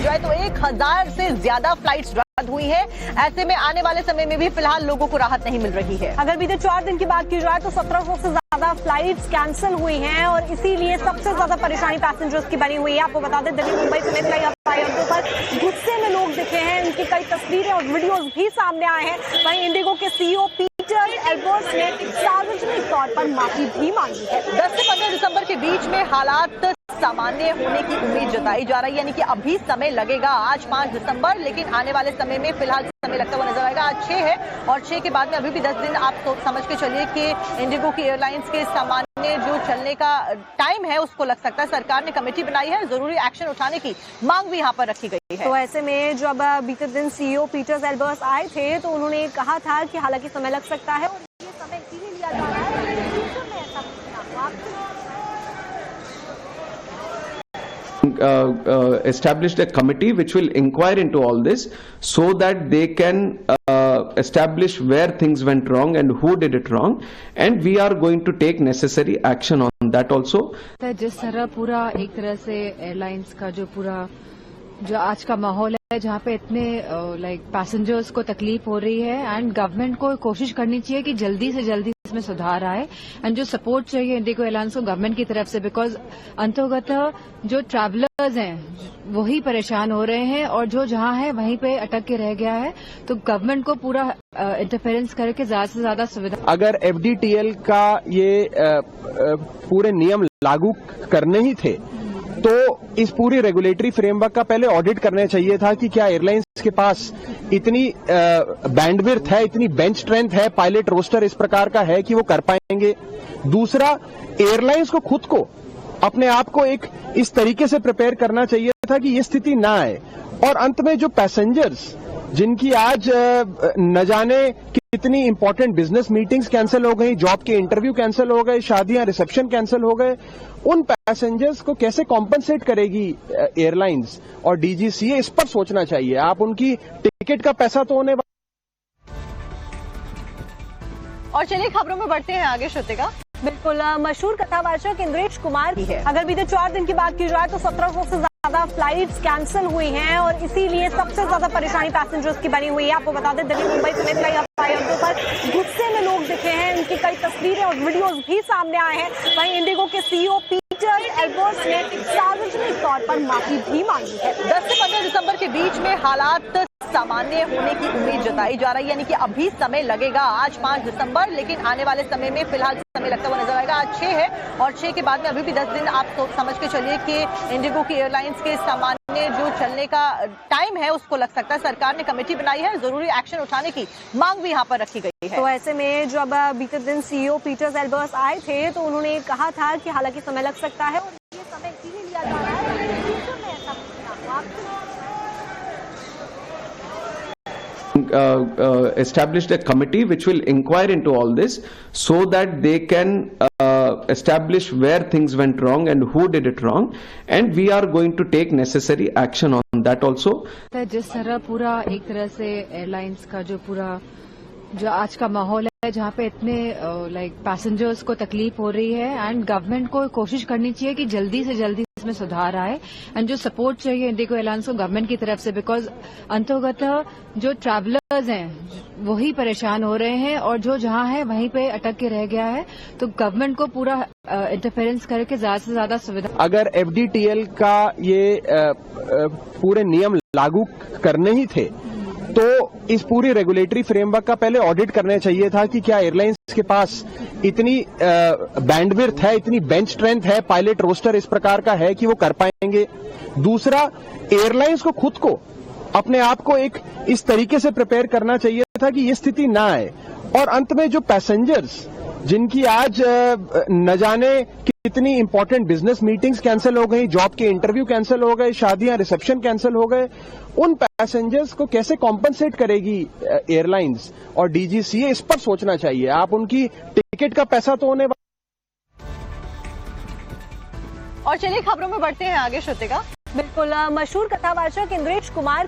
जाए तो 1000 से ज्यादा फ्लाइट्स रद्द हुई है। ऐसे में आने वाले समय में भी फिलहाल लोगों को राहत नहीं मिल रही है। अगर बीते 4 दिन की बात की जाए तो 1700 से ज्यादा फ्लाइट्स कैंसिल हुई हैं और इसीलिए सबसे ज्यादा परेशानी पैसेंजर्स की बनी हुई है। आपको बता दें, दिल्ली मुंबई समेत कई हवाई अड्डों पर गुस्से में लोग दिखे हैं। इनकी कई तस्वीरें और वीडियोस भी सामने आए हैं। वहीं इंडिगो के सीईओ पीटर एल्बर्स ने सार्वजनिक तौर पर माफी भी मांगी है। 10 से 15 दिसंबर के बीच में हालात सामान्य होने की उम्मीद जताई जा रही है, यानी कि अभी समय लगेगा। आज 5 दिसंबर, लेकिन आने वाले समय में फिलहाल समय लगता हुआ नजर आएगा। आज 6 है और 6 के बाद में अभी भी 10 दिन आप तो समझ के चलिए कि इंडिगो की एयरलाइंस के सामान्य जो चलने का टाइम है उसको लग सकता है। सरकार ने कमेटी बनाई है, जरूरी एक्शन उठाने की मांग भी यहाँ पर रखी गई है। तो ऐसे में जब बीते दिन सीईओ पीटर एल्बर्स आए थे तो उन्होंने कहा था कि हालांकि समय लग सकता है और ये समय इसीलिए लिया जा रहा है फ्यूचर में ऐसा established a committee which will inquire into all this so that they can establish where things went wrong and who did it wrong, and we are going to take necessary action on that also. जिस तरह पूरा एक तरह से airlines का जो आज का माहौल है, जहाँ पे इतने पैसेंजर्स को तकलीफ हो रही है, एंड गवर्नमेंट को कोशिश करनी चाहिए कि जल्दी से जल्दी इसमें सुधार आए, एंड जो सपोर्ट चाहिए इंडिगो एयरलाइंस को गवर्नमेंट की तरफ से, बिकॉज अंतर्गत जो ट्रैवलर्स हैं वही परेशान हो रहे हैं और जो जहाँ है वहीं पे अटक के रह गया है। तो गवर्नमेंट को पूरा इंटरफेरेंस करके ज्यादा से ज्यादा सुविधा। अगर एफडीटीएल का ये पूरे नियम लागू करने ही थे तो इस पूरी रेगुलेटरी फ्रेमवर्क का पहले ऑडिट करना चाहिए था कि क्या एयरलाइंस के पास इतनी बैंडविड्थ है, इतनी बेंच स्ट्रेंथ है, पायलट रोस्टर इस प्रकार का है कि वो कर पाएंगे। दूसरा, एयरलाइंस को खुद को अपने आप को एक इस तरीके से प्रिपेयर करना चाहिए था कि ये स्थिति ना आए। और अंत में जो पैसेंजर्स जिनकी आज न जाने कितनी इंपॉर्टेंट बिजनेस मीटिंग्स कैंसिल हो गई, जॉब के इंटरव्यू कैंसिल हो गए, शादियां, रिसेप्शन कैंसिल हो गए, उन पैसेंजर्स को कैसे कॉम्पनसेट करेगी एयरलाइंस और डीजीसीए, इस पर सोचना चाहिए। आप उनकी टिकट का पैसा तो होने। और चलिए खबरों में बढ़ते हैं आगे। श्रुतिका, बिल्कुल, मशहूर कथावाचक इंद्रेश कुमार की है। अगर बीते 4 दिन की बात की जाए तो 1700 से ज्यादा फ्लाइट्स कैंसिल हुई हैं और इसीलिए सबसे ज्यादा परेशानी पैसेंजर्स की बनी हुई है। आपको बता दें, दिल्ली मुंबई समेत कई हवाई अड्डों पर गुस्से में लोग दिखे हैं। इनकी कई तस्वीरें और वीडियोस भी सामने आए हैं। वहीं इंडिगो के सीईओ पीटर एल्बर्स ने सार्वजनिक तौर पर माफी भी मांगी है। 10 से 15 दिसंबर के बीच में हालात सामान्य होने की उम्मीद जताई जा रही है, यानी कि अभी समय लगेगा। आज 5 दिसंबर, लेकिन आने वाले समय में फिलहाल समय लगता हुआ नजर आएगा। आज 6 है और 6 के बाद में अभी भी 10 दिन आप तो समझ के चलिए कि इंडिगो की एयरलाइंस के सामान्य जो चलने का टाइम है उसको लग सकता है। सरकार ने कमेटी बनाई है, जरूरी एक्शन उठाने की मांग भी यहाँ पर रखी गई है। तो ऐसे में जब बीते दिन सीईओ पीटर एल्बर्स आए थे तो उन्होंने कहा था कि हालांकि समय लग सकता है और ये समय इसीलिए लिया जा रहा है फ्यूचर में ऐसा established a committee which will inquire into all this so that they can establish where things went wrong and who did it wrong, and we are going to take necessary action on that also. जिस तरह पूरा एक तरह से airlines का जो आज का माहौल है, जहाँ पे इतने पैसेंजर्स को तकलीफ हो रही है, एंड गवर्नमेंट को कोशिश करनी चाहिए कि जल्दी से जल्दी इसमें सुधार आए, एंड जो सपोर्ट चाहिए इंडिगो एयरलाइंस को गवर्नमेंट की तरफ से, बिकॉज अंतर्गत जो ट्रैवलर्स हैं वही परेशान हो रहे हैं और जो जहाँ है वहीं पे अटक के रह गया है। तो गवर्नमेंट को पूरा इंटरफेरेंस करके ज्यादा से ज्यादा सुविधा। अगर एफडीटीएल का ये पूरे नियम लागू करने ही थे तो इस पूरी रेगुलेटरी फ्रेमवर्क का पहले ऑडिट करना चाहिए था कि क्या एयरलाइंस के पास इतनी बैंडविड्थ है, इतनी बेंच स्ट्रेंथ है, पायलट रोस्टर इस प्रकार का है कि वो कर पाएंगे। दूसरा, एयरलाइंस को खुद को अपने आप को एक इस तरीके से प्रिपेयर करना चाहिए था कि ये स्थिति ना आए। और अंत में जो पैसेंजर्स जिनकी आज न जाने कितनी इंपॉर्टेंट बिजनेस मीटिंग्स कैंसिल हो गई, जॉब के इंटरव्यू कैंसिल हो गए, शादियां, रिसेप्शन कैंसिल हो गए, उन पैसेंजर्स को कैसे कॉम्पनसेट करेगी एयरलाइंस और डीजीसीए, इस पर सोचना चाहिए। आप उनकी टिकट का पैसा तो होने। और चलिए खबरों में बढ़ते हैं आगे। श्रुतिका, बिल्कुल, मशहूर कथावाचक इंद्रेश कुमार